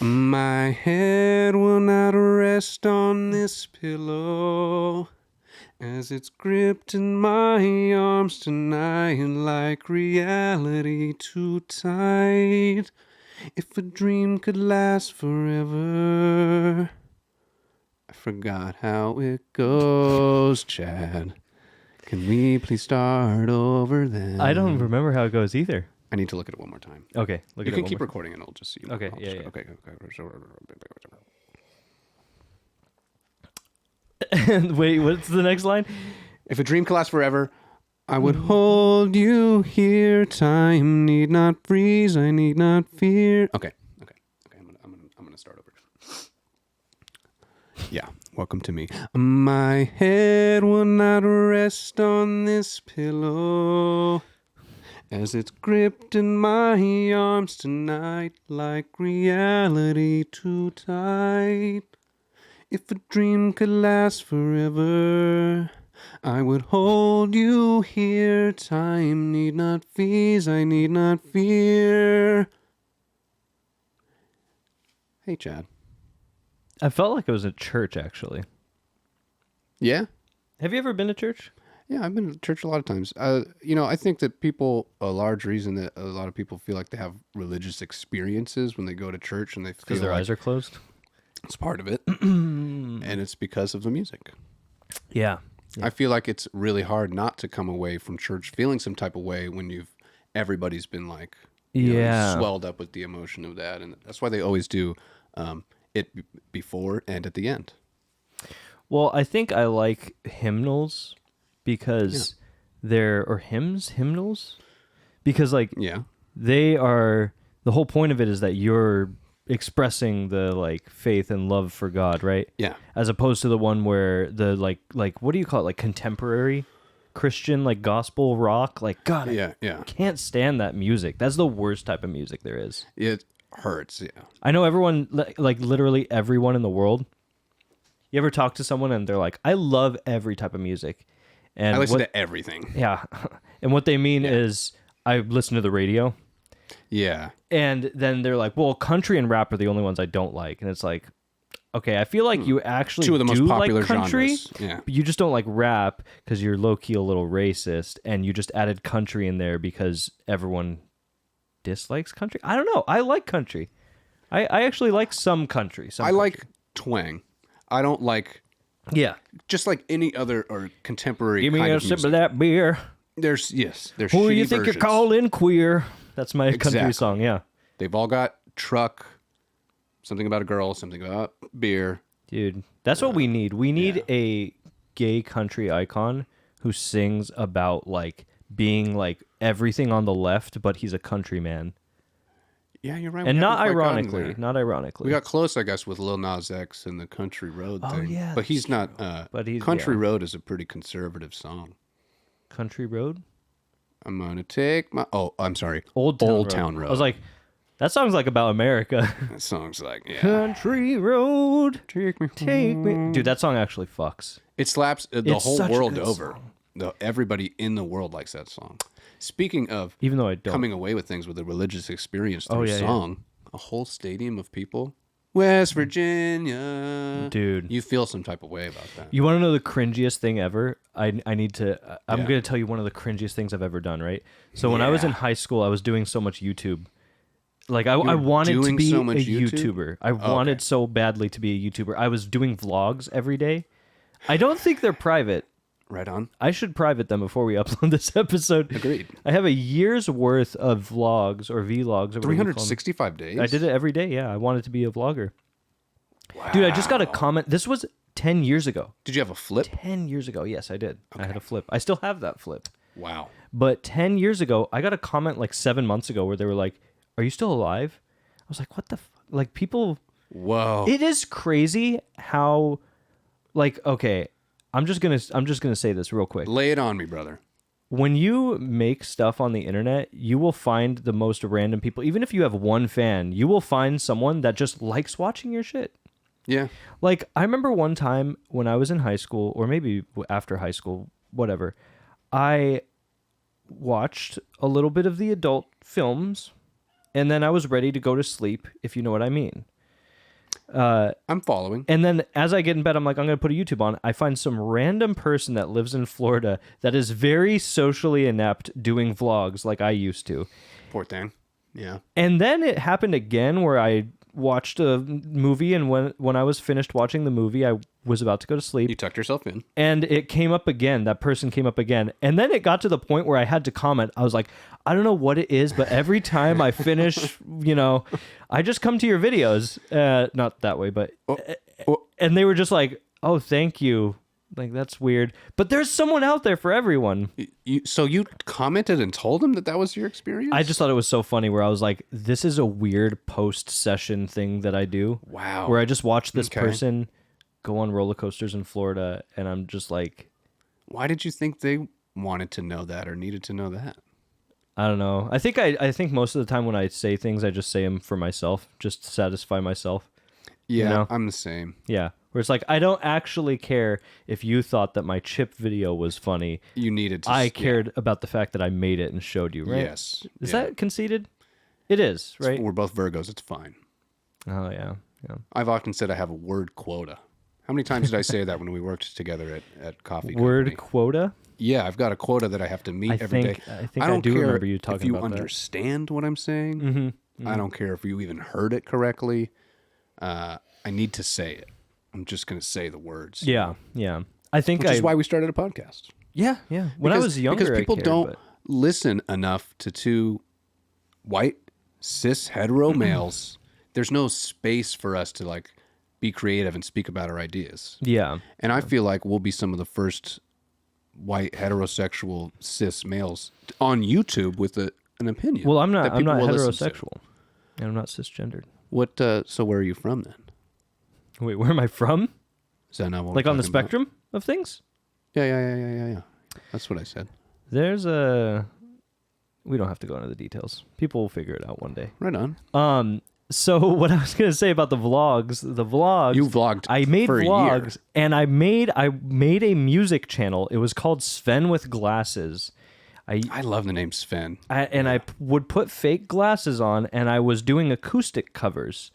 My head will not rest on this pillow as it's gripped in my arms tonight like reality too tight. If a dream could last forever. I forgot how it goes, Chad. Can we please start over then? I don't remember how it goes either. I need to look at it one more time. Okay, look at it. You can keep recording and I'll just see. Okay, yeah. Okay. And wait, what's the next line? If a dream could last forever, I would hold you here. Time need not freeze. I need not fear. Okay. I'm gonna start over. Yeah. Welcome to me. My head will not rest on this pillow as it's gripped in my arms tonight like reality too tight. If a dream could last forever, I would hold you here. Time need not freeze, I need not fear. Hey, Chad. I felt like it was a church, actually. Yeah? Have you ever been to church? Yeah, I've been to church a lot of times. I think that a large reason that a lot of people feel like they have religious experiences when they go to church and they feel Because their eyes are closed? It's part of it. And it's because of the music. Yeah. I feel like it's really hard not to come away from church feeling some type of way when everybody's been like, swelled up with the emotion of that. And that's why they always do it before and at the end. Well, I think I like hymnals because they're hymnals? Because they are, the whole point of it is that you're expressing the like faith and love for God, right? Yeah. As opposed to the one where the like what do you call it? Like contemporary Christian, like gospel rock, like God, I can't stand that music. That's the worst type of music there is. It hurts, yeah. I know everyone, like literally everyone in the world. You ever talk to someone and they're like, I love every type of music. And I listen to everything. Yeah. And what they mean is I listen to the radio. Yeah. And then they're like, well, country and rap are the only ones I don't like. And it's like, okay, I feel like you actually two of the most popular like country, genres. Yeah. but you just don't like rap because you're low-key a little racist, and you just added country in there because everyone dislikes country. I don't know. I like country. I actually like some country. Like twang. I don't like... Yeah. Just like any other or contemporary Give me kind a of sip music. of that beer. There's Who shitty you think versions. you're calling queer? That's my country Exactly. song, yeah. They've all got truck, something about a girl, something about beer. Dude, that's what we need. We need a gay country icon who sings about like being like everything on the left, but he's a country Yeah, you're right. And We not haven't quite gotten ironically, there. not ironically. We got close, I guess, with Lil Nas X and the Country Road thing. yeah, But he's not. But he's- Country yeah. Road is a pretty conservative song. Country Road? I'm gonna take my. Oh, I'm sorry. Old Town Road. I was like, that song's like about America. That song's like, yeah. Country Road, Take me. take me. Dude, that song actually fucks. It slaps the It's whole such a world good over. Everybody in the world likes that song. Speaking of Even though I don't. coming away with things with a religious experience through yeah, song, a whole stadium of people. West Virginia. Dude. You feel some type of way about that. You want to know the cringiest thing ever? I'm going Yeah. to tell you one of the cringiest things I've ever done, right? So when I was in high school, I was doing so much YouTube. Like I wanted to doing be so much a YouTube? YouTuber. I wanted so badly to be a YouTuber. I was doing vlogs every day. I don't think they're private. Right on. I should private them before we upload this episode. Agreed. I have a year's worth of vlogs or vlogs. Or 365 days? I did it every day, yeah. I wanted to be a vlogger. Wow. Dude, I just got a comment. This was 10 years ago. Did you have a flip? 10 years ago, yes, I did. I had a flip. I still have that flip. Wow. But 10 years ago, I got a comment like 7 months ago where they were like, are you still alive? I was like, what the fuck? Like, people... Whoa. It is crazy how... Like, okay, I'm just gonna say this real quick. Lay it on me, brother. When you make stuff on the internet, you will find the most random people. Even if you have one fan, you will find someone that just likes watching your shit. Yeah. Like, I remember one time when I was in high school, or maybe after high school, whatever, I watched a little bit of the adult films, and then I was ready to go to sleep, if you know what I mean. I'm following. And then as I get in bed, I'm like, I'm going to put a YouTube on. I find some random person that lives in Florida that is very socially inept doing vlogs like I used to. Poor thing. Yeah. And then it happened again where I watched a movie, and when I was finished watching the movie, I was about to go to sleep. You tucked yourself in. And it came up again. That person came up again. And then it got to the point where I had to comment. I was like, I don't know what it is, but every time I finish, I just come to your videos. Not that way, but... And they were just like, oh, thank you. Like, that's weird. But there's someone out there for everyone. So you commented and told them that was your experience? I just thought it was so funny where I was like, this is a weird post-session thing that I do. Wow. Where I just watch this person go on roller coasters in Florida, and I'm just like... Why did you think they wanted to know that or needed to know that? I don't know. I think most of the time when I say things, I just say them for myself, just to satisfy myself. Yeah, I'm the same. Yeah. Where it's like, I don't actually care if you thought that my chip video was funny. You needed to... I cared about the fact that I made it and showed you, right? Yes. Is that conceited? It is, right? We're both Virgos. It's fine. Oh, yeah. I've often said I have a word quota. How many times did I say that when we worked together at Coffee Word Company? quota? Yeah, I've got a quota that I have to meet every day. I think I do remember you talking about that. If you understand what I'm saying. Mm-hmm. I don't care if you even heard it correctly. I need to say it. I'm just going to say the words. Yeah, yeah. I think Which is why we started a podcast. Yeah, yeah. When I was younger, because people I cared, don't listen enough to two white cis hetero males. There's no space for us to like be creative and speak about our ideas. Yeah, and I feel like we'll be some of the first white heterosexual cis males on YouTube with an opinion. Well, I'm not will listen to. heterosexual, and I'm not cisgendered. What? So where are you from then? Wait, where am I from? Is that not what like we're on the talking about? spectrum of things? Yeah. That's what I said. There's a... We don't have to go into the details. People will figure it out one day. Right on. So what I was going to say about the vlogs... You vlogged I made for vlogs, a year. and I made a music channel. It was called Sven with Glasses. I love the name Sven. I would put fake glasses on, and I was doing acoustic covers.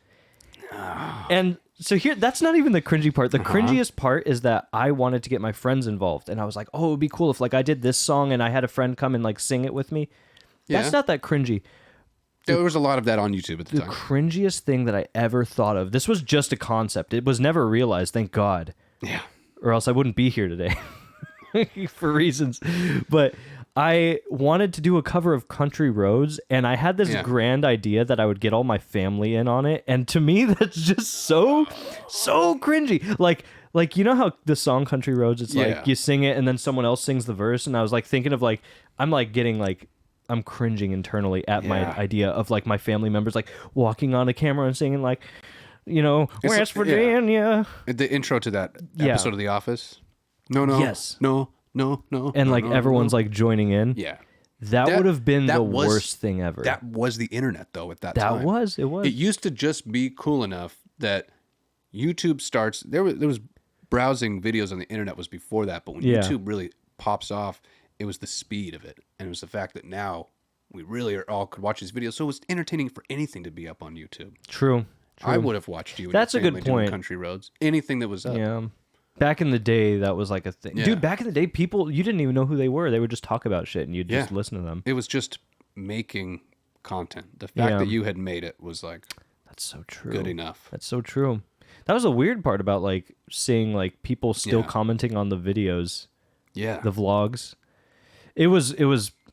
And so here, that's not even the cringy part. The cringiest part is that I wanted to get my friends involved, and I was like, "Oh, it would be cool if like I did this song and I had a friend come and like sing it with me." That's not that cringy. There was a lot of that on YouTube at the time. The cringiest thing that I ever thought of. This was just a concept. It was never realized, thank God. Yeah. Or else I wouldn't be here today for reasons. But I wanted to do a cover of Country Roads, and I had this grand idea that I would get all my family in on it. And to me, that's just so cringy. Like you know how the song Country Roads, it's like you sing it and then someone else sings the verse. And I was like thinking of like, I'm cringing internally at my idea of like my family members like walking on a camera and singing like, West Virginia. The intro to that episode of The Office. No. Yes. No. And like everyone's like joining in. Yeah. That would have been the worst thing ever. That was the internet though at that time. It was. It used to just be cool enough that YouTube starts. There was browsing videos on the internet was before that, but when YouTube really pops off, it was the speed of it, and it was the fact that now we really all could watch these videos. So it was entertaining for anything to be up on YouTube. True. I would have watched you. And That's your a good family doing point. Country Roads, anything that was up. Yeah. Back in the day, that was like a thing. Yeah. Dude, back in the day, people, you didn't even know who they were. They would just talk about shit, and you'd just listen to them. It was just making content. The fact that you had made it was like... That's so true. Good enough. That's so true. That was a weird part about like seeing like people still commenting on the videos. Yeah. The vlogs. It was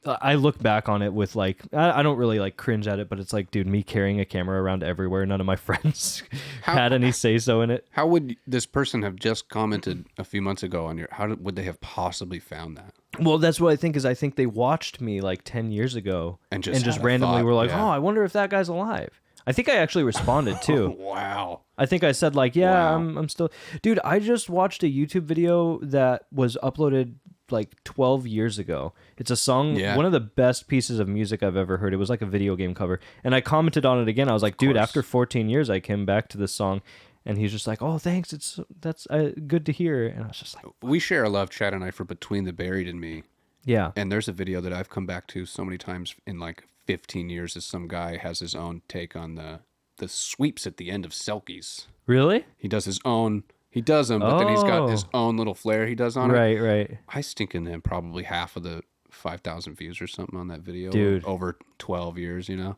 I look back on it with like I don't really like cringe at it, but it's like, dude, me carrying a camera around everywhere. None of my friends had any say so in it. How would this person have just commented a few months ago on would they have possibly found that? Well, that's what I think is I think they watched me like 10 years ago and just randomly were like, "Oh, I wonder if that guy's alive." I think I actually responded too. Wow. I think I said like, "Yeah, I'm still..." Dude, I just watched a YouTube video that was uploaded like 12 years ago. It's a song, one of the best pieces of music I've ever heard. It was like a video game cover. And I commented on it again. I was like, dude, after 14 years, I came back to this song. And he's just like, "Oh, thanks. That's good to hear." And I was just like, we share a love, Chad and I, for Between the Buried and Me. Yeah. And there's a video that I've come back to so many times in like 15 years as some guy has his own take on the the sweeps at the end of Selkies. Really? He does his own. He does them, but then he's got his own little flair he does on it. Right. I stink in them probably half of the 5,000 views or something on that video. Dude. Over 12 years, you know?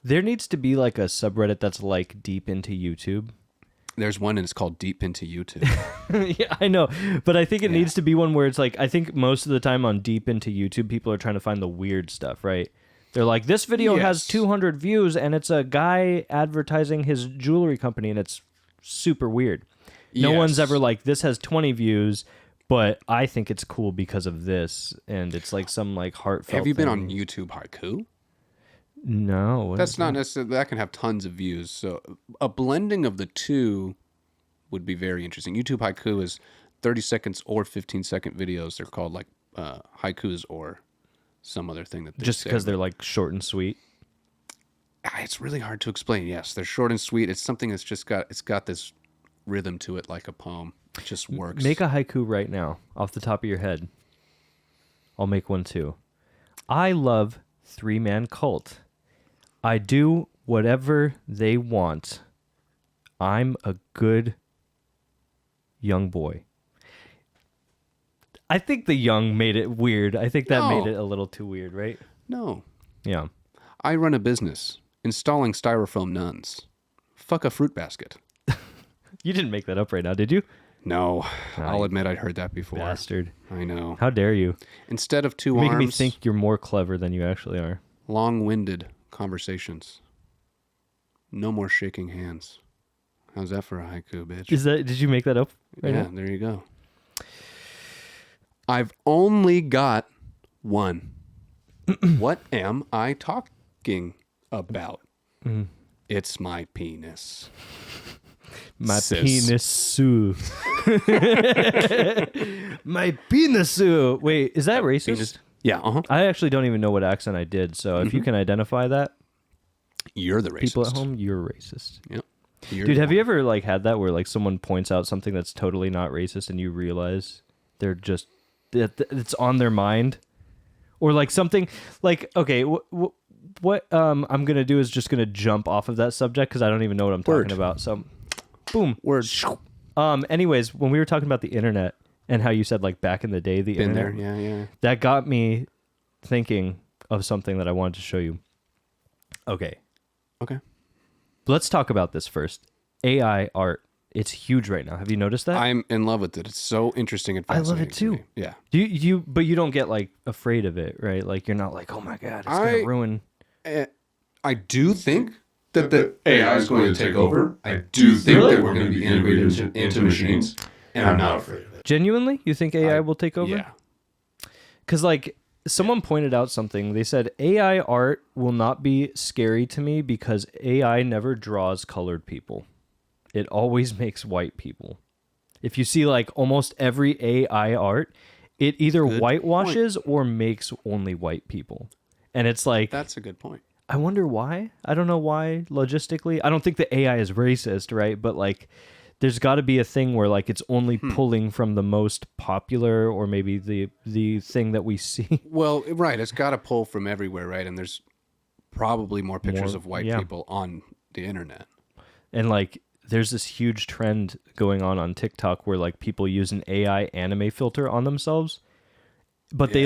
There needs to be like a subreddit that's like deep into YouTube. There's one and it's called Deep Into YouTube. Yeah, I know. But I think it needs to be one where it's like, I think most of the time on Deep Into YouTube, people are trying to find the weird stuff, right? They're like, this video has 200 views and it's a guy advertising his jewelry company and it's super weird. No one's ever like, this has 20 views, but I think it's cool because of this. And it's like some like heartfelt Have you been thing. on YouTube Haiku? No. That's not necessarily, that can have tons of views. So a blending of the two would be very interesting. YouTube Haiku is 30 seconds or 15-second videos. They're called like haikus or some other thing that they just because they're like short and sweet. It's really hard to explain. Yes, they're short and sweet. It's something that's just got this rhythm to it like a poem. It just works. Make a haiku right now off the top of your head. I'll make one too. I love 3-man cult. I do whatever they want. I'm a good young boy. I think the young made it weird. I think that made it a little too weird, right? No. Yeah. I run a business installing styrofoam nuns. Fuck a fruit basket. You didn't make that up right now, did you? No. I'll admit I'd heard that before. Bastard. I know. How dare you? Instead of two You're making arms, me think you're more clever than you actually are. long-winded conversations. No more shaking hands. How's that for a haiku, bitch? Did you make that up right Yeah, now? there you go. I've only got one. What am I talking about? It's my penis. My Sis. penis-oo. My penis-oo. Wait, is that racist? Penis. Yeah, uh-huh. I actually don't even know what accent I did, so if you can identify that, You're the racist. people at home, you're racist. Yep. Dude, have you ever like had that where like someone points out something that's totally not racist and you realize they're just it's on their mind? Or like something like, okay, what I'm going to do is just going to jump off of that subject because I don't even know what I'm talking about. So boom. Word. Anyways, when we were talking about the internet and how you said like back in the day, the Been internet, there, yeah. that got me thinking of something that I wanted to show you. Okay. Let's talk about this first. AI art. It's huge right now. Have you noticed that? I'm in love with it. It's so interesting and I love fascinating. it too. To me. Yeah. But you don't get like afraid of it, right? Like you're not like, oh my god, it's gonna ruin. I do think that the AI is going to take over. I do think that we're going to be integrated into machines, and I'm not afraid of it. Genuinely, you think AI will take over? Yeah. Because like someone pointed out something. They said AI art will not be scary to me because AI never draws colored people. It always makes white people. If you see like almost every AI art, it either whitewashes or makes only white people. And it's like... That's a good point. I wonder why. I don't know why logistically. I don't think the AI is racist, right? But like there's got to be a thing where like it's only pulling from the most popular or maybe the thing that we see. Well, right. It's got to pull from everywhere, right? And there's probably more pictures of white people on the internet. And like there's this huge trend going on TikTok where like people use an AI anime filter on themselves, but they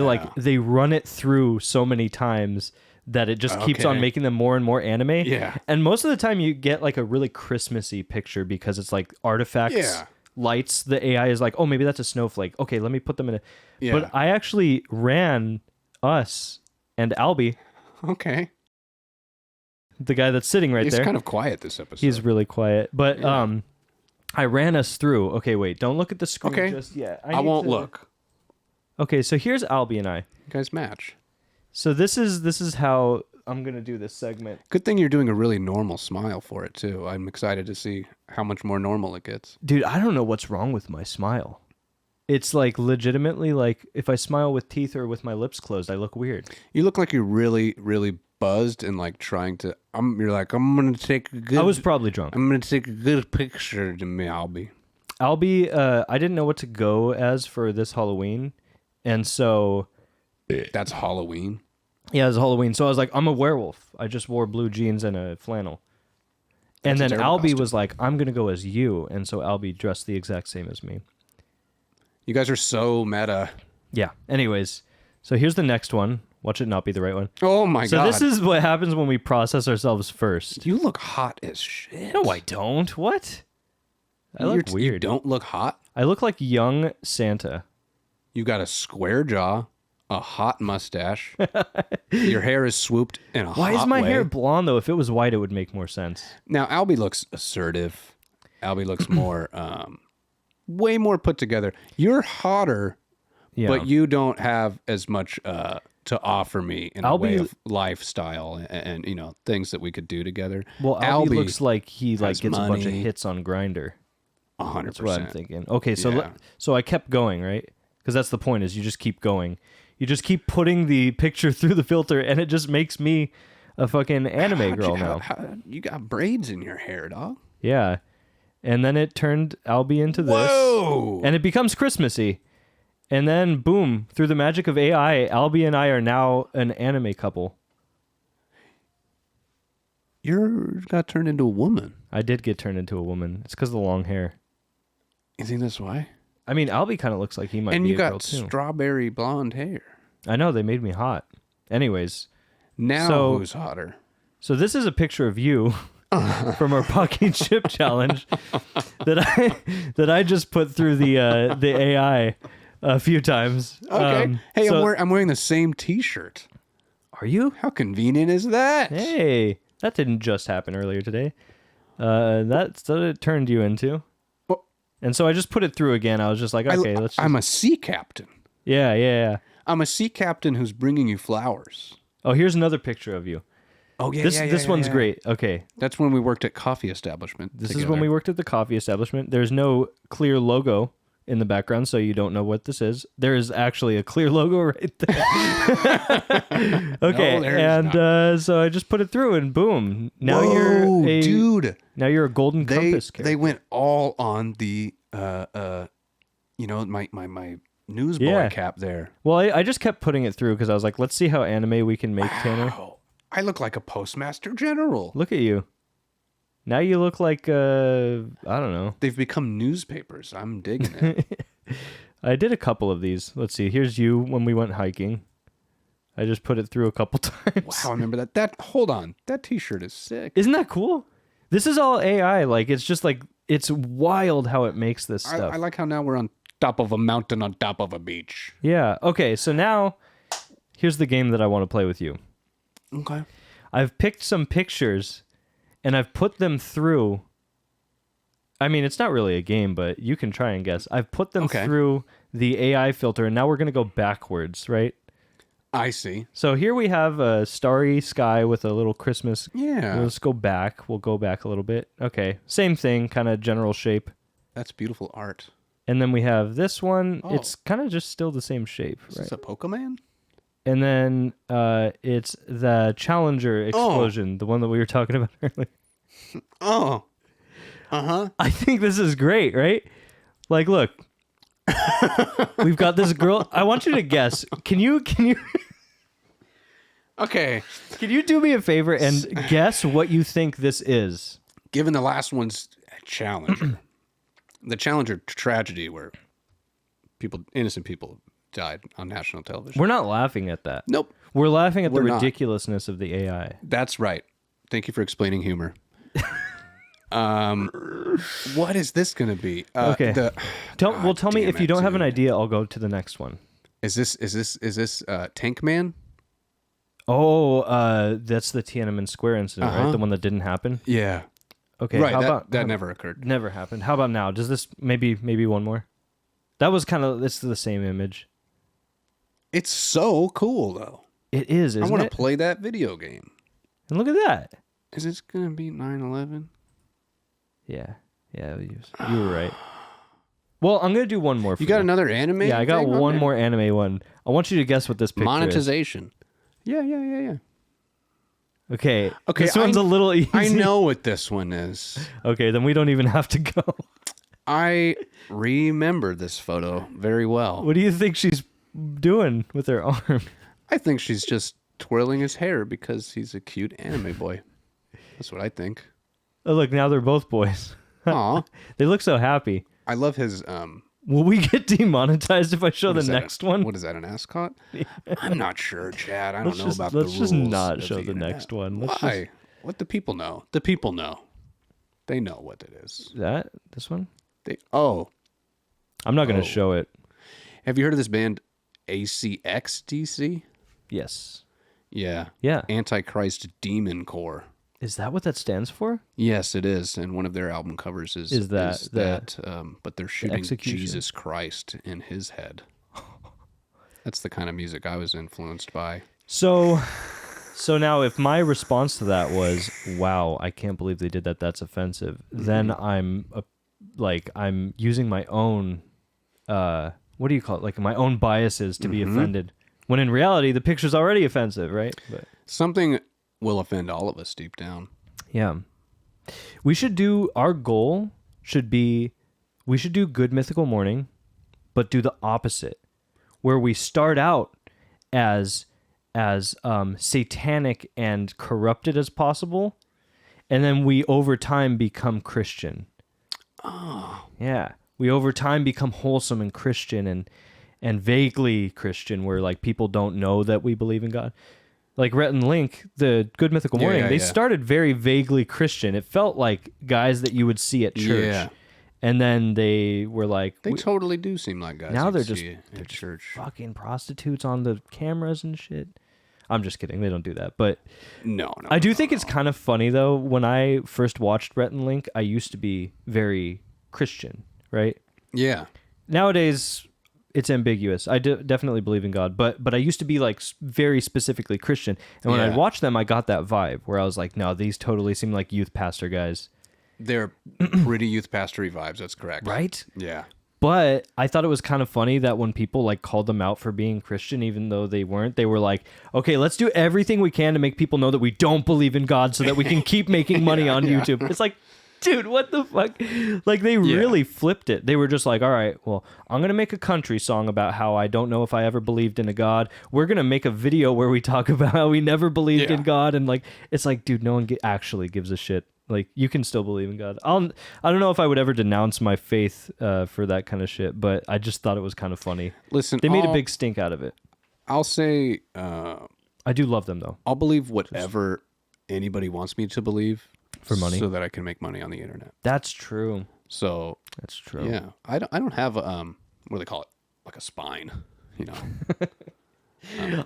run it through so many times that it just keeps on making them more and more anime. Yeah. And most of the time you get like a really Christmassy picture because it's like artifacts, lights. The AI is like, oh, maybe that's a snowflake. Okay, let me put them in a... Yeah. But I actually ran us and Albie. Okay. The guy that's sitting right there. He's kind of quiet this episode. He's really quiet. But I ran us through. Okay, wait. Don't look at the screen just yet. I won't look. Okay, so here's Albie and I. You guys match. So this is how I'm going to do this segment. Good thing you're doing a really normal smile for it, too. I'm excited to see how much more normal it gets. Dude, I don't know what's wrong with my smile. It's like legitimately like if I smile with teeth or with my lips closed, I look weird. You look like you're really, really buzzed and like trying to... You're like, I'm going to take a good... I was probably drunk. I'm going to take a good picture to me, Albie. Albie, I didn't know what to go as for this Halloween. And so... That's Halloween? Yeah, it's Halloween. So I was like, I'm a werewolf. I just wore blue jeans and a flannel. And then terrible Albie costume. was like, I'm going to go as you. And so Albie dressed the exact same as me. You guys are so meta. Yeah. Anyways, so here's the next one. Watch it not be the right one. Oh my So god. this is what happens when we process ourselves first. You look hot as shit. No, I don't. What? I look You weird. don't look hot. I look like young Santa. You got a square jaw, a hot mustache. Your hair is swooped in a Why hot is my way. hair blonde, though? If it was white, it would make more sense. Now, Albie looks assertive. Albie looks more, way more put together. You're hotter, Yeah. but you don't have as much to offer me in a way Albie- of lifestyle and things that we could do together. Well, Albie looks like he has gets a bunch of money. hits on Grindr. 100%. That's what I'm thinking. Okay, so Yeah. so I kept going, right? Because that's the point, is you just keep going. You just keep putting the picture through the filter, and it just makes me a fucking anime girl now. You got braids in your hair, dog. Yeah. And then it turned Albie into this. Whoa! And it becomes Christmassy. And then, boom, through the magic of AI, Albie and I are now an anime couple. You got turned into a woman. I did get turned into a woman. It's because of the long hair. You think that's why? I mean, Albie kind of looks like he might And be you a girl, got too. strawberry blonde hair. I know, they made me hot. Anyways, Now So- who's hotter? so this is a picture of you from our Pocky Chip challenge that I just put through the AI a few times. Okay. Hey, so- I'm wearing the same T-shirt. Are you? How convenient is that? Hey, that didn't just happen earlier today. That's what it turned you into. Well- And so I just put it through again. I was just like, okay, let's just... I'm a sea captain. Yeah. I'm a sea captain who's bringing you flowers. Oh, here's another picture of you. Oh yeah, This one's great. Okay. That's when we worked at coffee establishment. This is when we worked at the coffee establishment. There's no clear logo in the background, so you don't know what this is. There is actually a clear logo right there. Okay, No, there's and so I just put it through, and boom! Now Whoa, dude. Now you're a golden They compass character. they went all on the my newsboy Yeah. cap there. Well, I just kept putting it through because I was like, let's see how anime we can make Tanner. Wow. I look like a postmaster general. Look at you. Now you look like I don't know. They've become newspapers. I'm digging it. I did a couple of these. Let's see. Here's you when we went hiking. I just put it through a couple times. Wow, I remember that. Hold on. That T-shirt is sick. Isn't that cool? This is all AI. Like, it's just like, it's wild how it makes this stuff. I like how now we're on top of a mountain on top of a beach. Yeah. Okay. So now here's the game that I want to play with you. Okay. I've picked some pictures and I've put them through. I mean, it's not really a game, but you can try and guess. I've put them through the AI filter, and now we're going to go backwards, right? I see. So here we have a starry sky with a little Christmas. Yeah. Let's go back. We'll go back a little bit. Okay. Same thing, kind of general shape. That's beautiful art. And then we have this one. Oh. It's kind of just still the same shape, Is right? this a Pokemon? And then it's the Challenger explosion, the one that we were talking about earlier. Oh. Uh-huh. I think this is great, right? Like, look. We've got this girl. I want you to guess. Can you Okay. can you do me a favor and guess what you think this is? Given the last one's Challenger, the Challenger tragedy where innocent people died on national television. We're not laughing at that. Nope. We're laughing at the We're not. ridiculousness of the AI. That's right. Thank you for explaining humor. What is this going to be? Okay. Tell me damn if you it, don't have an dude. idea, I'll go to the next one. Is this Tank Man? Oh, that's the Tiananmen Square incident, right? The one that didn't happen. Yeah. Okay, Right. how That, about that never occurred. never happened? How about now? Does this maybe one more? That was it's the same image. It's so cool though. It is, I isn't want it? to play that video game. And look at that. Is this going to be 9/11? Yeah, you were right. Well, I'm gonna do one more. For You got another anime? Yeah, I got thing on one there? more anime one. I want you to guess what this picture is. Monetization. Yeah. Okay. Okay, This one's a little easy. I know what this one is. Okay, then we don't even have to go. I remember this photo very well. What do you think she's doing with her arm? I think she's just twirling his hair because he's a cute anime boy. That's what I think. Oh, look, now they're both boys. Aw. They look so happy. I love his Will we get demonetized if I show the what is that, next one? What is that, an ascot? I'm not sure, Chad. I don't know about the Let's rules. just not of show the internet. next one. Why? What the people know? The people know. They know what it is. This one? I'm not going to show it. Have you heard of this band ACXDC? Yes. Yeah. Yeah. Antichrist Demon Core. Is that what that stands for? Yes, it is. And one of their album covers is that, but they're shooting Jesus Christ in his head. That's the kind of music I was influenced by. So now if my response to that was, wow, I can't believe they did that, that's offensive, then I'm using my own, what do you call it? Like my own biases to be offended. When in reality, the picture's already offensive, right? But something will offend all of us deep down. Yeah. Our goal should be, we should do Good Mythical Morning, but do the opposite, where we start out as satanic and corrupted as possible, and then we over time become Christian. Oh. Yeah. We over time become wholesome and Christian and vaguely Christian, where like people don't know that we believe in God. Like Rhett and Link, the Good Mythical Morning, they started very vaguely Christian. It felt like guys that you would see at church. Yeah. And then they were like... They totally do seem like guys now they're just at church. Fucking prostitutes on the cameras and shit. I'm just kidding. They don't do that. But no. I do think it's kind of funny, though. When I first watched Rhett and Link, I used to be very Christian, right? Yeah. Nowadays... it's ambiguous. I definitely believe in God, but I used to be like very specifically Christian. And when I watched them, I got that vibe where I was like, no, these totally seem like youth pastor guys. They're pretty youth pastory vibes. That's correct. Right? Yeah. But I thought it was kind of funny that when people like called them out for being Christian, even though they weren't, they were like, okay, let's do everything we can to make people know that we don't believe in God so that we can keep making money on YouTube. It's like, dude, what the fuck? Like, they really flipped it. They were just like, all right, well, I'm going to make a country song about how I don't know if I ever believed in a God. We're going to make a video where we talk about how we never believed in God. And, like, it's like, dude, no one actually gives a shit. Like, you can still believe in God. I don't know if I would ever denounce my faith for that kind of shit, but I just thought it was kind of funny. Listen, they made a big stink out of it. I'll say... I do love them, though. I'll believe whatever anybody wants me to believe. For money? So that I can make money on the internet. That's true. So... that's true. Yeah. I don't have, what do they call it? Like a spine, you know?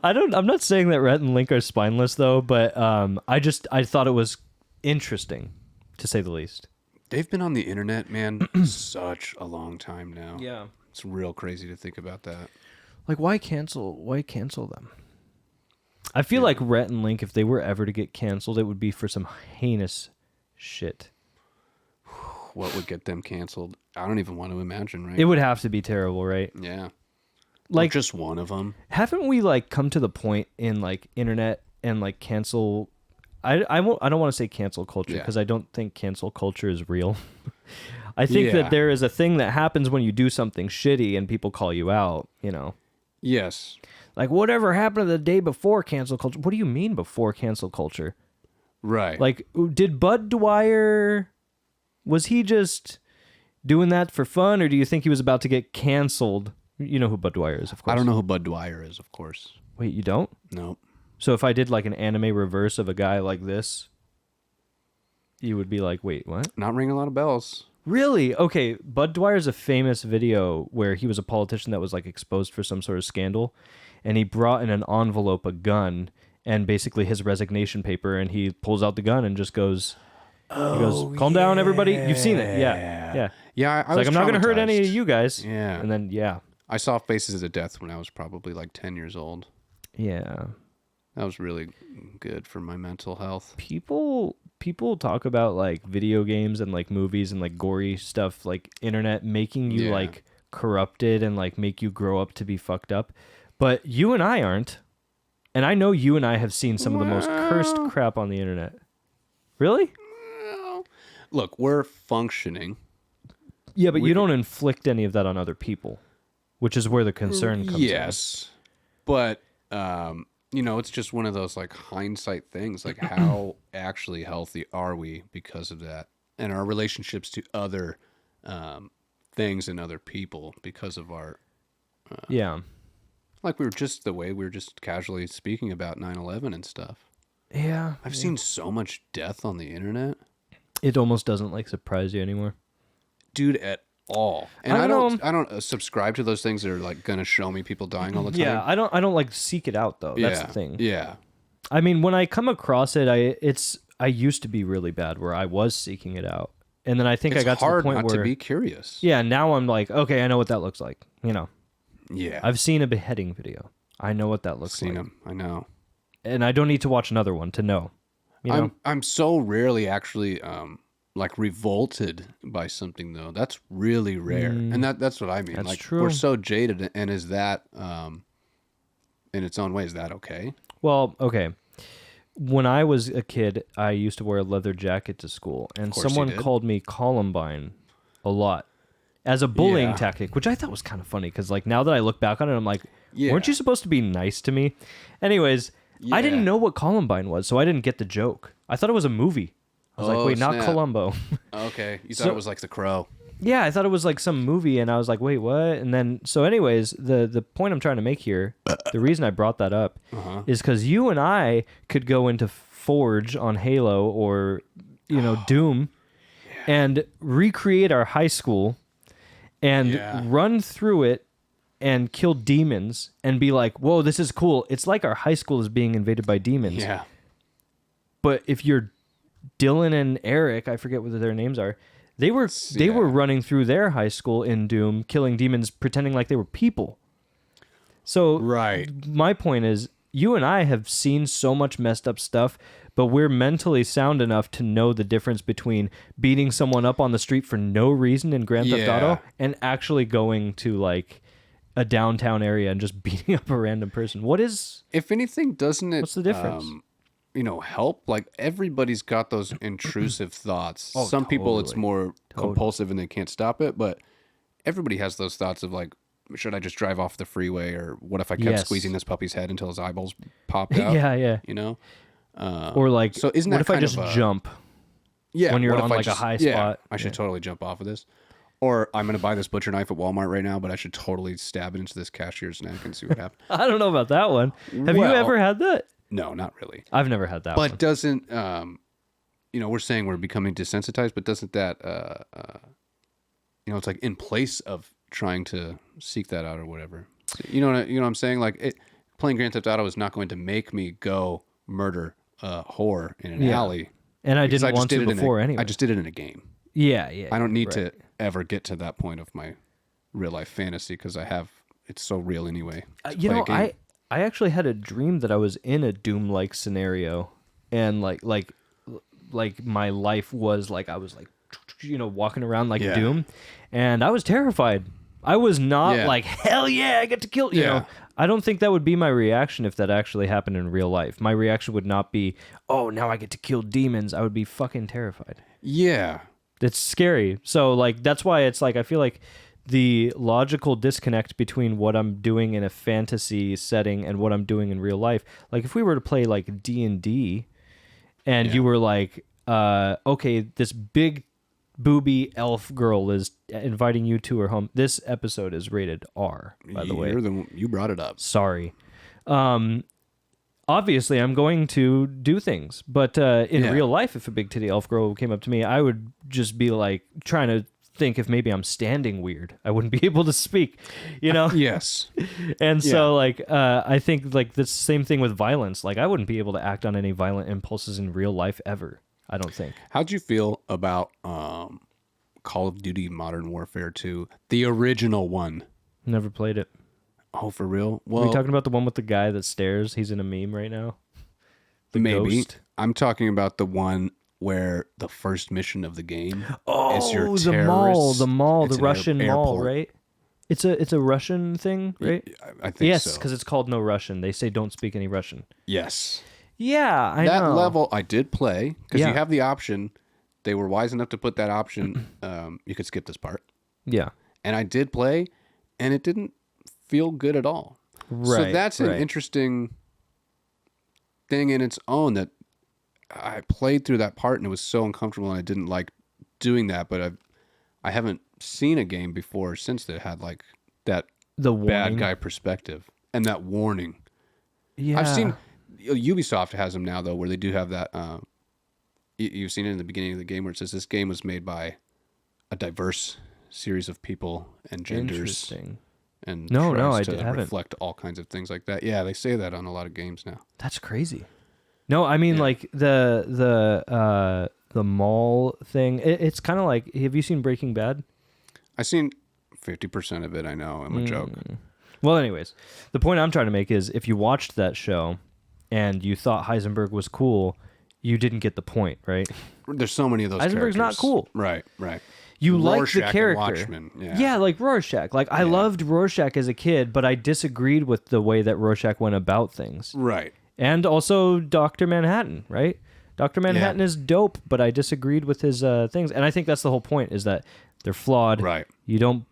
I'm not saying that Rhett and Link are spineless, though, but I thought it was interesting, to say the least. They've been on the internet, man, such a long time now. Yeah. It's real crazy to think about that. Like, why cancel them? I feel like Rhett and Link, if they were ever to get canceled, it would be for some heinous shit. What would get them canceled? I don't even want to imagine, right? It would have to be terrible, right? Yeah. Like, or just one of them. Haven't we, like, come to the point in, like, internet and, like, cancel... I don't want to say cancel culture, because I don't think cancel culture is real. I think that there is a thing that happens when you do something shitty and people call you out, you know? Yes. Like, whatever happened the day before cancel culture? What do you mean before cancel culture? Right. Like, did Bud Dwyer... was he just doing that for fun, or do you think he was about to get canceled? You know who Bud Dwyer is, of course. I don't know who Bud Dwyer is, of course. Wait, you don't? No. So if I did like an anime reverse of a guy like this, you would be like, wait, what? Not ringing a lot of bells. Really? Okay, Bud Dwyer's a famous video where he was a politician that was like exposed for some sort of scandal, and he brought in an envelope a gun and basically his resignation paper, and he pulls out the gun and just goes... he goes, calm down, everybody. You've seen it. Yeah. Yeah, I was like, I'm not going to hurt any of traumatized. you guys. Yeah. And then, I saw Faces of Death when I was probably like 10 years old. Yeah. That was really good for my mental health. People talk about like video games and like movies and like gory stuff, like internet making you like corrupted and like make you grow up to be fucked up. But you and I aren't. And I know you and I have seen some of the most cursed crap on the internet. Really? Look, we're functioning. Yeah, but you don't inflict any of that on other people, which is where the concern comes in. Yes. But it's just one of those like hindsight things. Like, how actually healthy are we because of that, and our relationships to other things and other people because of our yeah. like we were just casually speaking about 9/11 and stuff. Yeah. I've seen so much death on the internet, It almost doesn't like surprise you anymore. dude, at all. And I don't know. I don't subscribe to those things that are like gonna show me people dying all the time. Yeah, I don't like seek it out though. That's the thing. Yeah. I mean, when I come across it, I used to be really bad where I was seeking it out. And then I think It's I got hard to the point not where to be curious. yeah, now I'm like, okay, I know what that looks like. Yeah. I've seen a beheading video. I know what that looks seen like. them. I know. And I don't need to watch another one to know. I'm so rarely actually like revolted by something though. That's really rare. And that's what I mean. That's like true. we're so jaded, and is that in its own way, is that okay? Well, okay. When I was a kid, I used to wear a leather jacket to school, and course you someone did. called me Columbine a lot as a bullying Yeah. tactic, which I thought was kind of funny because, like, now that I look back on it, I'm like, Yeah. weren't you supposed to be nice to me? Anyways, I didn't Yeah. know what Columbine was, so I didn't get the joke. I thought it was a movie. I was like, Oh, wait, not snap. Columbo. Okay. You thought So- it was like The Crow. Yeah, I thought it was like some movie, and I was like, wait, what? And then, so anyways, the point I'm trying to make here, the reason I brought that up is because you and I could go into Forge on Halo or, Doom and recreate our high school and Yeah. run through it and kill demons and be like, whoa, this is cool. It's like our high school is being invaded by demons. Yeah. But if you're Dylan and Eric, I forget what their names are, they were Yeah. running through their high school in Doom, killing demons, pretending like they were people. So Right. my point is, you and I have seen so much messed up stuff, but we're mentally sound enough to know the difference between beating someone up on the street for no reason in Grand Theft Yeah. Auto and actually going to like a downtown area and just beating up a random person. If anything, doesn't it? What's the difference? Help. Like, everybody's got those intrusive thoughts. Oh, Some people it's totally. more compulsive and they can't stop it, but everybody has those thoughts of like, should I just drive off the freeway, or what if I kept Yes. squeezing this puppy's head until his eyeballs popped out? yeah. You know. Or like, So isn't what that if I kind just of a- jump? Yeah. When you're what if on, I like, a high spot? I should totally jump off of this. Or I'm going to buy this butcher knife at Walmart right now, but I should totally stab it into this cashier's neck and see what happens. I don't know about that one. Have you Well- ever had that? No, not really. I've never had that But one. doesn't we're saying we're becoming desensitized, but doesn't that it's like in place of trying to seek that out or whatever. You know what I'm saying? Like, playing Grand Theft Auto is not going to make me go murder a whore in an alley. And I because didn't want to before anyway. I just did it in a game. Yeah. I don't need right. to ever get to that point of my real life fantasy because it's so real anyway. to You play a know, game. I actually had a dream that I was in a Doom-like scenario, and like my life was like I was like walking around like Yeah. Doom, and I was terrified. I was not Yeah. like, hell yeah, I get to kill you. Yeah. I don't think that would be my reaction if that actually happened in real life. My reaction would not be, oh, now I get to kill demons. I would be fucking terrified. Yeah. It's scary. So like that's why it's like I feel like the logical disconnect between what I'm doing in a fantasy setting and what I'm doing in real life. Like if we were to play like D&D and you were like, okay, this big booby elf girl is inviting you to her home. This episode is rated R, by the way. You brought it up. Sorry. Obviously, I'm going to do things, but in real life, if a big titty elf girl came up to me, I would just be like trying to think if maybe I'm standing weird. I wouldn't be able to speak, Yes. And so, like, I think like the same thing with violence. Like, I wouldn't be able to act on any violent impulses in real life ever. I don't think. How'd you feel about Call of Duty Modern Warfare 2, the original one? Never played it. Oh, for real? Are we talking about the one with the guy that stares? He's in a meme right now. The maybe. ghost? I'm talking about the one where the first mission of the game is your the mall, It's the an Russian mall, airport. right? It's a Russian thing, right? I think Yes, so. because it's called No Russian. They say don't speak any Russian. Yes. Yeah, I That know. level I did play because Yeah. you have the option. They were wise enough to put that option. You could skip this part. Yeah. And I did play, and it didn't feel good at all. So Right, that's an right. interesting thing in its own that I played through that part and it was so uncomfortable and I didn't like doing that. But I haven't seen a game before since that had like that The bad warning. guy perspective and that warning. Yeah. I've seen Ubisoft has them now though, where they do have that. You've seen it in the beginning of the game where it says this game was made by a diverse series of people and genders. Interesting. And No, tries I to haven't. reflect all kinds of things like that. Yeah, they say that on a lot of games now. That's crazy. No, I mean like the mall thing. It's kind of like. Have you seen Breaking Bad? I've seen 50% of it. I know I'm a joke. Well, anyways, the point I'm trying to make is if you watched that show and you thought Heisenberg was cool, you didn't get the point, right? There's so many of those. Heisenberg's not characters. cool. Right. You like Rorschach the and character. Watchmen, Yeah, like Rorschach. Like I loved Rorschach as a kid, but I disagreed with the way that Rorschach went about things. Right. And also Dr. Manhattan, right? Dr. Manhattan is dope, but I disagreed with his things. And I think that's the whole point is that they're flawed. Right. You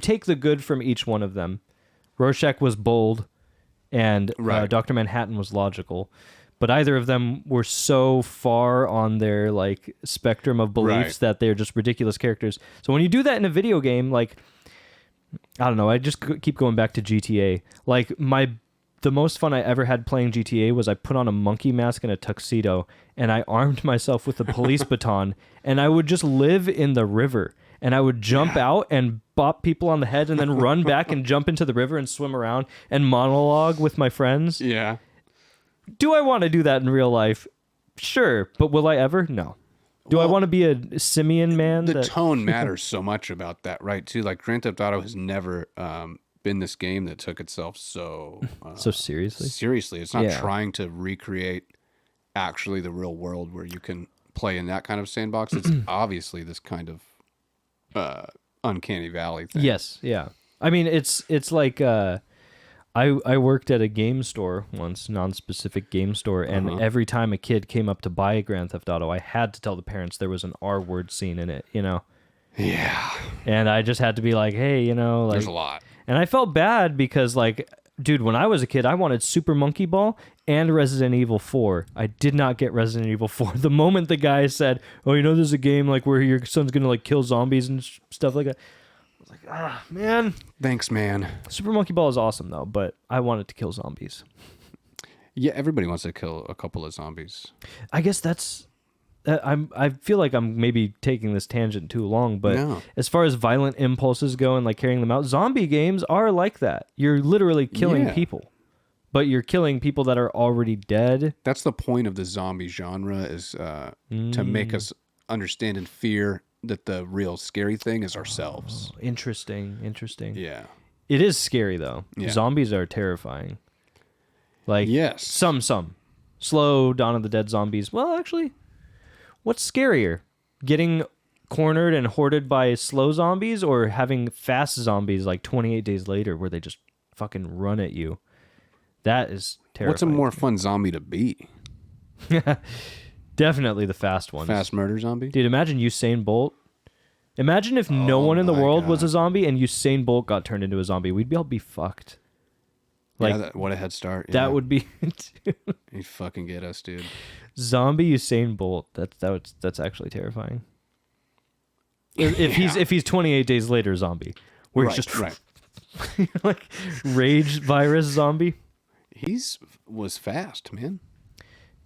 take the good from each one of them. Rorschach was bold and Dr. Manhattan was logical. But either of them were so far on their like spectrum of beliefs that they're just ridiculous characters. So when you do that in a video game, like I don't know, I just keep going back to GTA. Like the most fun I ever had playing GTA was I put on a monkey mask and a tuxedo and I armed myself with a police baton and I would just live in the river and I would jump out and bop people on the head and then run back and jump into the river and swim around and monologue with my friends. Yeah. Do I want to do that in real life? Sure, but will I ever? No. Do I want to be a simian man? The tone matters so much about that, right? Too, like Grand Theft Auto has never been this game that took itself so so seriously. Seriously, it's not trying to recreate actually the real world where you can play in that kind of sandbox. It's obviously this kind of uncanny valley thing. Yes, yeah. I mean, it's like. I worked at a game store once, non-specific game store, and every time a kid came up to buy a Grand Theft Auto, I had to tell the parents there was an R-word scene in it, you know? Yeah. And I just had to be like, hey, you know, like... There's a lot. And I felt bad because, like, dude, when I was a kid, I wanted Super Monkey Ball and Resident Evil 4. I did not get Resident Evil 4. The moment the guy said, oh, you know, there's a game, like, where your son's gonna, like, kill zombies and stuff like that. Like, man. Thanks, man. Super Monkey Ball is awesome, though, but I wanted to kill zombies. Yeah, everybody wants to kill a couple of zombies. I guess that's... I feel like I'm maybe taking this tangent too long, but as far as violent impulses go and like carrying them out, zombie games are like that. You're literally killing people, but you're killing people that are already dead. That's the point of the zombie genre is to make us understand and fear that the real scary thing is ourselves. Interesting. Yeah. It is scary though. Yeah. Zombies are terrifying. Like some slow Dawn of the Dead zombies. Well, actually, what's scarier? Getting cornered and hoarded by slow zombies or having fast zombies like 28 Days Later where they just fucking run at you? That is terrifying. What's a more fun zombie to be? Definitely the fast ones. Fast murder zombie? Dude, imagine Usain Bolt. Imagine if no one in the world was a zombie and Usain Bolt got turned into a zombie. We'd all be fucked. Like, what a head start. Yeah. That would be... He'd fucking get us, dude. Zombie Usain Bolt. That's actually terrifying. If he's 28 Days Later zombie. Where he's just... like, rage virus zombie. Was fast, man.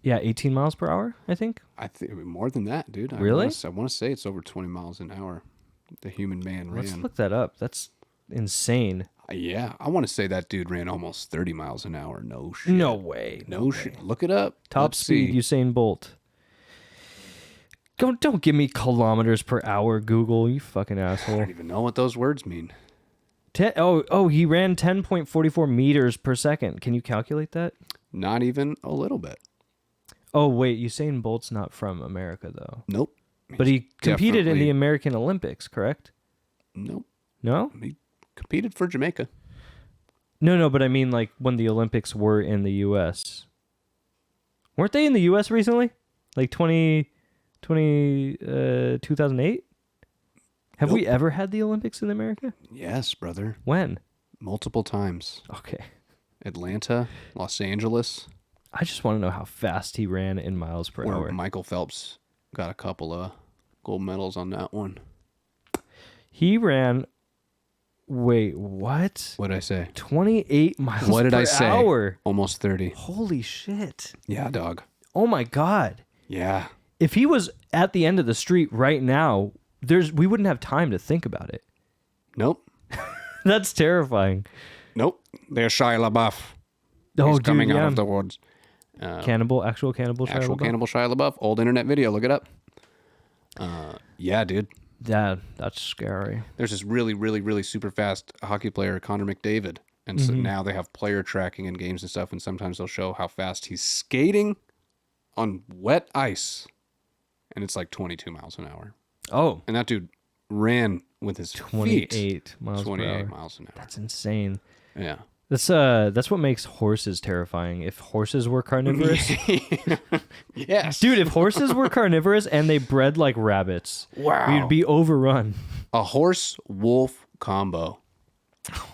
Yeah, 18 miles per hour, I think. I think more than that, dude. Really? I want to say it's over 20 miles an hour. The human man ran. Let's look that up. That's insane. Yeah, I want to say that dude ran almost 30 miles an hour. No shit. No way. No shit. Look it up. Top speed, Usain Bolt. Don't give me kilometers per hour, Google, you fucking asshole. I don't even know what those words mean. He ran 10.44 meters per second. Can you calculate that? Not even a little bit. Oh, wait, Usain Bolt's not from America, though. Nope. But he competed in the American Olympics, correct? Nope. No? He competed for Jamaica. No, but I mean, like, when the Olympics were in the U.S. Weren't they in the U.S. recently? Like 2008? Have we ever had the Olympics in America? Yes, brother. When? Multiple times. Okay. Atlanta, Los Angeles. I just want to know how fast he ran in miles per Where hour. Michael Phelps got a couple of gold medals on that one. He ran. Wait, what? What did I say? 28 miles What did per I say? hour. Almost 30. Holy shit. Yeah, dog. Oh my God. Yeah. If he was at the end of the street right now, we wouldn't have time to think about it. Nope. That's terrifying. Nope. There's Shia LaBeouf. Oh, He's dude, coming yeah. out of the woods. Actual cannibal Shia LaBeouf? Cannibal Shia LaBeouf. Old internet video. Look it up. Yeah, dude. Yeah, that's scary. There's this really, really, really super fast hockey player, Connor McDavid. And so now they have player tracking in games and stuff. And sometimes they'll show how fast he's skating on wet ice. And it's like 22 miles an hour. Oh, And that dude ran with his 28 feet. miles per 28 hour. miles an hour. That's insane. Yeah. That's what makes horses terrifying. If horses were carnivorous, Yes. dude, if horses were carnivorous and they bred like rabbits, Wow. we'd be overrun. A horse-wolf combo.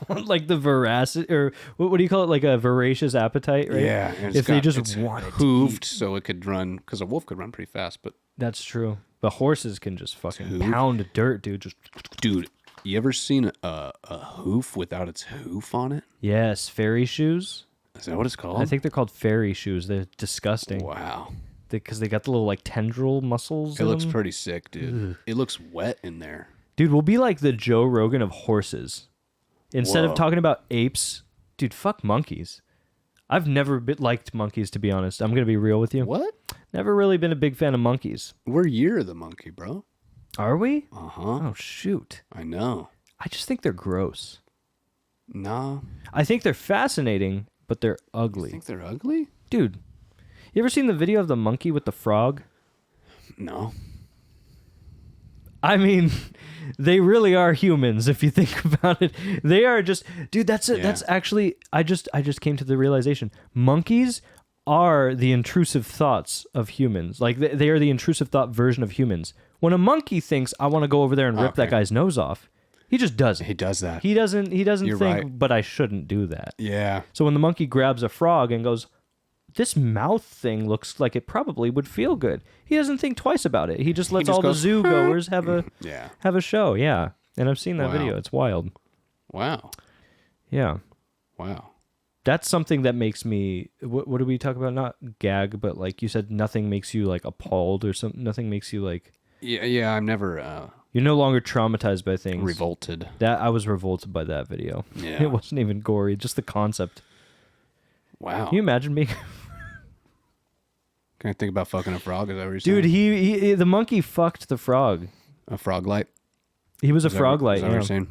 Like the voracity, or what do you call it? Like a voracious appetite, right? Yeah. and If they it's just wanted to hooved eat. so it could run, because a wolf could run pretty fast. But That's true. But horses can just fucking Hoof. pound dirt, dude. Just dude, you ever seen a hoof without its hoof on it? yes, fairy shoes. Is that what it's called? I think they're called fairy shoes. They're disgusting Wow. because they got the little like tendril muscles. It in looks them. pretty sick, dude. It looks wet in there. Dude, we'll be like the Joe Rogan of horses. Instead of Whoa. talking about apes, dude, fuck monkeys. I've never liked monkeys, to be honest. I'm going to be real with you. What? Never really been a big fan of monkeys. We're Year of the Monkey, bro. Are we? Uh-huh. Oh, shoot. I know. I just think they're gross. Nah. I think they're fascinating, but they're You ugly. think they're ugly? Dude, you ever seen the video of the monkey with the frog? No. I mean, they really are humans if you think about it. They are just, dude, that's actually I just came to the realization. Monkeys are the intrusive thoughts of humans. Like they are the intrusive thought version of humans. When a monkey thinks I want to go over there and rip that guy's nose off, he just does it. He does that. He doesn't You're think, right. but I shouldn't do that. Yeah. So when the monkey grabs a frog and goes, this mouth thing looks like it probably would feel good. He doesn't think twice about it. He just lets just all the goes, zoo goers have Yeah. a show. Yeah. And I've seen that Wow. video. It's wild. Wow. Yeah. Wow. That's something that makes me, what do we talk about? Not gag, but like you said, nothing makes you like appalled or something. Nothing makes you like, Yeah, I'm never you're no longer traumatized by things. revolted. I was revolted by that video. Yeah. It wasn't even gory, just the concept. Wow. Can you imagine being, Can I think about fucking a frog? Is that what you're dude, saying? the monkey fucked the frog. A frog light? He was a Is that frog what- light. Is that what Yeah. you're saying?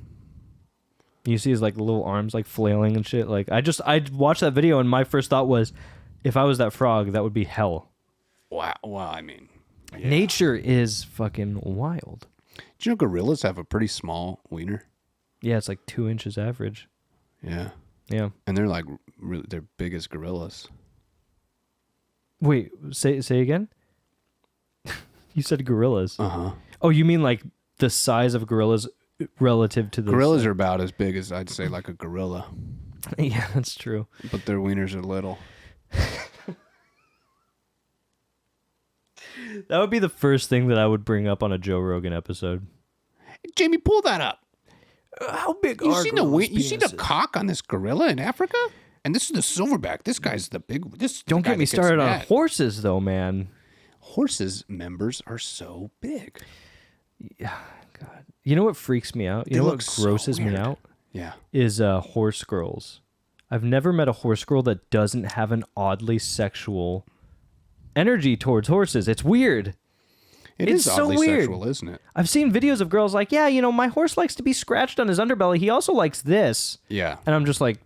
You see his like little arms like flailing and shit. Like I watched that video and my first thought was, if I was that frog, that would be hell. Wow. Well, I mean, yeah. Nature is fucking wild. Do you know gorillas have a pretty small wiener? Yeah, it's like 2 inches average. Yeah. Yeah. And they're like, really, they're big as gorillas. Wait, say again? You said gorillas. Uh-huh. Oh, you mean like the size of gorillas relative to the Gorillas are about as big as, I'd say, like a gorilla. Yeah, that's true. But their wieners are little. That would be the first thing that I would bring up on a Joe Rogan episode. Jamie, pull that up. How big You are seen you seen the cock on this gorilla in Africa? And this is the silverback. This guy's the big. This Don't guy get me that gets started on mad. horses though, man. Horses members are so big. God. You know what freaks me out? You They know look what so grosses me weird. out? Yeah. Is horse girls. I've never met a horse girl that doesn't have an oddly sexual energy towards horses. It's weird. It's so oddly weird. sexual, isn't it? I've seen videos of girls like, yeah, you know, my horse likes to be scratched on his underbelly. He also likes this. Yeah. And I'm just like,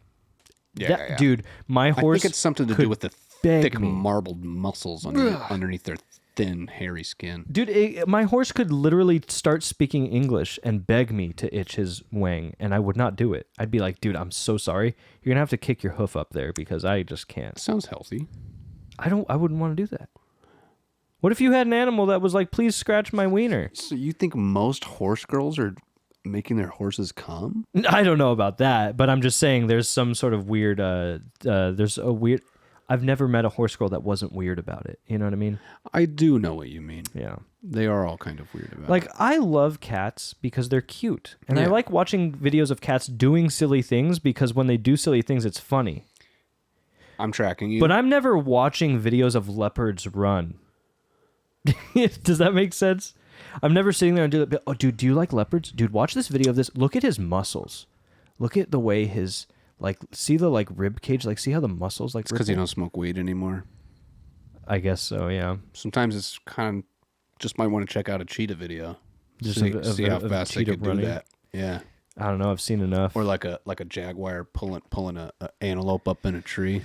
Yeah. dude, my I horse think it's something to could do with the beg thick me. marbled muscles underneath their thin, hairy skin. Dude, my horse could literally start speaking English and beg me to itch his wang, and I would not do it. I'd be like, dude, I'm so sorry. You're going to have to kick your hoof up there because I just can't. Sounds healthy. I wouldn't want to do that. What if you had an animal that was like, please scratch my wiener? So you think most horse girls are making their horses come? I don't know about that, but I'm just saying there's some sort of weird, there's a weird, I've never met a horse girl that wasn't weird about it. You know what I mean? I do know what you mean. Yeah. They are all kind of weird about Like, it. I love cats because they're cute. And I Yeah. like watching videos of cats doing silly things because when they do silly things, it's funny. I'm tracking you. But I'm never watching videos of leopards run. Does that make sense? I'm never sitting there and do that. Oh, dude, do you like leopards? Dude, watch this video of this. Look at his muscles. Look at the way his, like, see the, like, rib cage? Like, see how the muscles, like, It's because you don't smoke weed anymore. I guess so, yeah. Sometimes it's kind of, just might want to check out a cheetah video. Just see how of fast they cheetah can running. do that. Yeah. I don't know. I've seen enough. Or like a jaguar pulling a antelope up in a tree.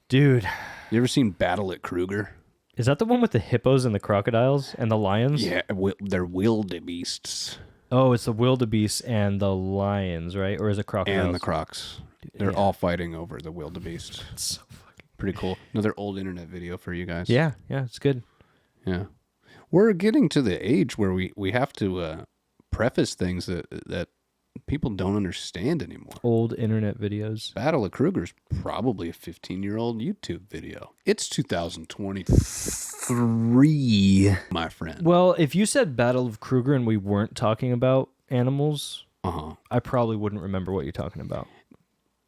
Dude. You ever seen Battle at Kruger? Is that the one with the hippos and the crocodiles and the lions? Yeah, they're wildebeests. Oh, it's the wildebeest and the lions, right? Or is it crocodiles? And the crocs. They're all fighting over the wildebeest. It's so fucking Pretty cool. Another old internet video for you guys. Yeah, it's good. Yeah. We're getting to the age where we have to preface things that people don't understand anymore. Old internet videos. Battle of Kruger's probably a 15-year-old YouTube video. It's 2023, my friend. Well, if you said Battle of Kruger and we weren't talking about animals, Uh-huh. I probably wouldn't remember what you're talking about.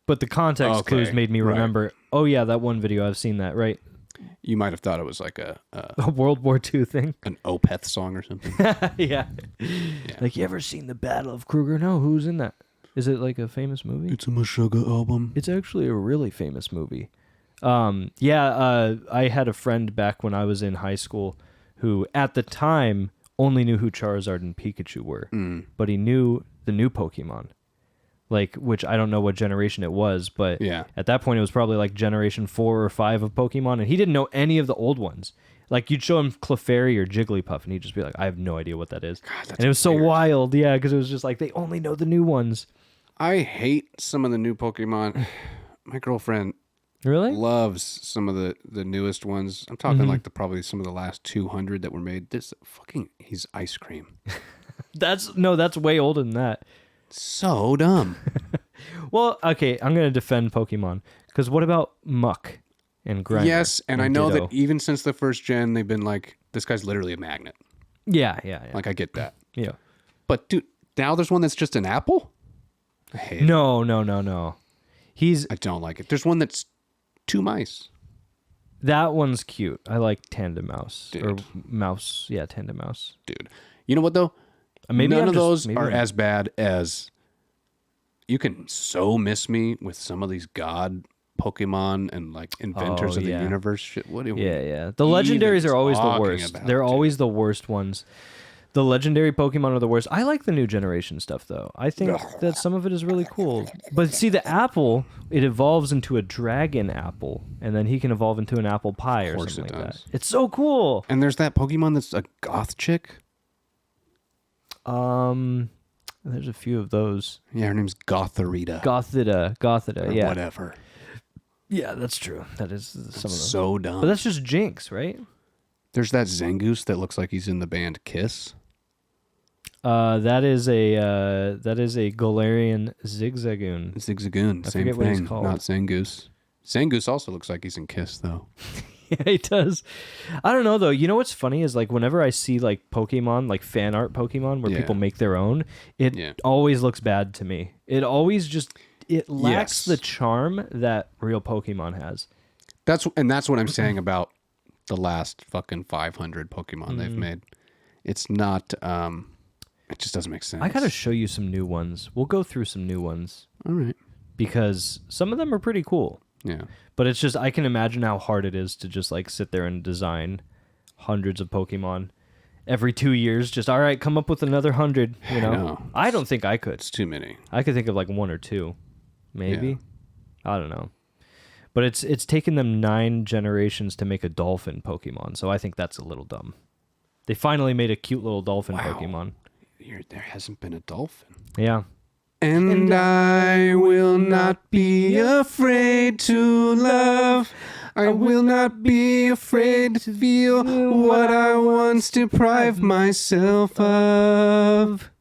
But the context Okay, clues made me right. remember, oh yeah, that one video, I've seen that, right? You might have thought it was like A World War II thing. an Opeth song or something. Yeah. Like, you ever seen the Battle of Kruger? No, who's in that? Is it like a famous movie? It's a Meshuggah album. It's actually a really famous movie. I had a friend back when I was in high school who, at the time, only knew who Charizard and Pikachu were. But he knew the new Pokemon. Like, which I don't know what generation it was, but at that point it was probably like generation 4 or 5 of Pokemon, and he didn't know any of the old ones. Like, you'd show him Clefairy or Jigglypuff, and he'd just be like, I have no idea what that is. God, that's and it was so weird. wild, yeah, because it was just like, they only know the new ones. I hate some of the new Pokemon. My girlfriend Really? loves some of the newest ones. I'm talking like probably some of the last 200 that were made. He's ice cream. That's way older than that. So dumb. Well, okay, I'm going to defend Pokemon, because what about Muck and Grimer? Yes, and I know Ditto? that even since the first gen, they've been like, this guy's literally a magnet. Yeah. Like, I get that. Yeah. But, dude, now there's one that's just an apple? I hate it. No. I don't like it. There's one that's 2 mice. That one's cute. I like Tandemaus. Or Dude. Mouse. Yeah, Tandemaus. Dude. You know what, though? Maybe None I'm of just- those maybe are I'm- as bad as... You can so miss me with some of these god Pokemon and like inventors of the yeah. universe shit. What do you Yeah. The legendaries are always the talking worst. about, They're dude? always the worst ones. The legendary Pokemon are the worst. I like the new generation stuff, though. I think that some of it is really cool. But see, the apple, it evolves into a dragon apple, and then he can evolve into an apple pie or course something it like does. that. It's so cool. And there's that Pokemon that's a goth chick. There's a few of those. Yeah, her name's Gotharita. Gothita, Or yeah. whatever. Yeah, that's true. That is some of them. So dumb. But that's just Jinx, right? There's that Zangoose that looks like he's in the band Kiss. That is a Galarian Zigzagoon. Zigzagoon, I same forget what he's thing. called. Not Zangoose. Zangoose also looks like he's in Kiss, though. Yeah, he does. I don't know though. You know what's funny is like whenever I see like Pokemon, like fan art Pokemon, where Yeah. people make their own, it always looks bad to me. It always just lacks the charm that real Pokemon has. That's what I'm saying about the last fucking 500 Pokemon they've made. It's not. It just doesn't make sense. I gotta show you some new ones. We'll go through some new ones All right. because some of them are pretty cool. Yeah. But it's just, I can imagine how hard it is to just like sit there and design hundreds of Pokemon every 2 years. Just, all right, come up with another 100, you know? know. I don't think I could. It's too many. I could think of like 1 or 2, maybe. Yeah. I don't know. But it's taken them 9 generations to make a dolphin Pokemon, so I think that's a little dumb. They finally made a cute little dolphin Pokemon. There hasn't been a dolphin. Yeah. And I will not be afraid to love. I will not be afraid to feel what I once deprived myself of.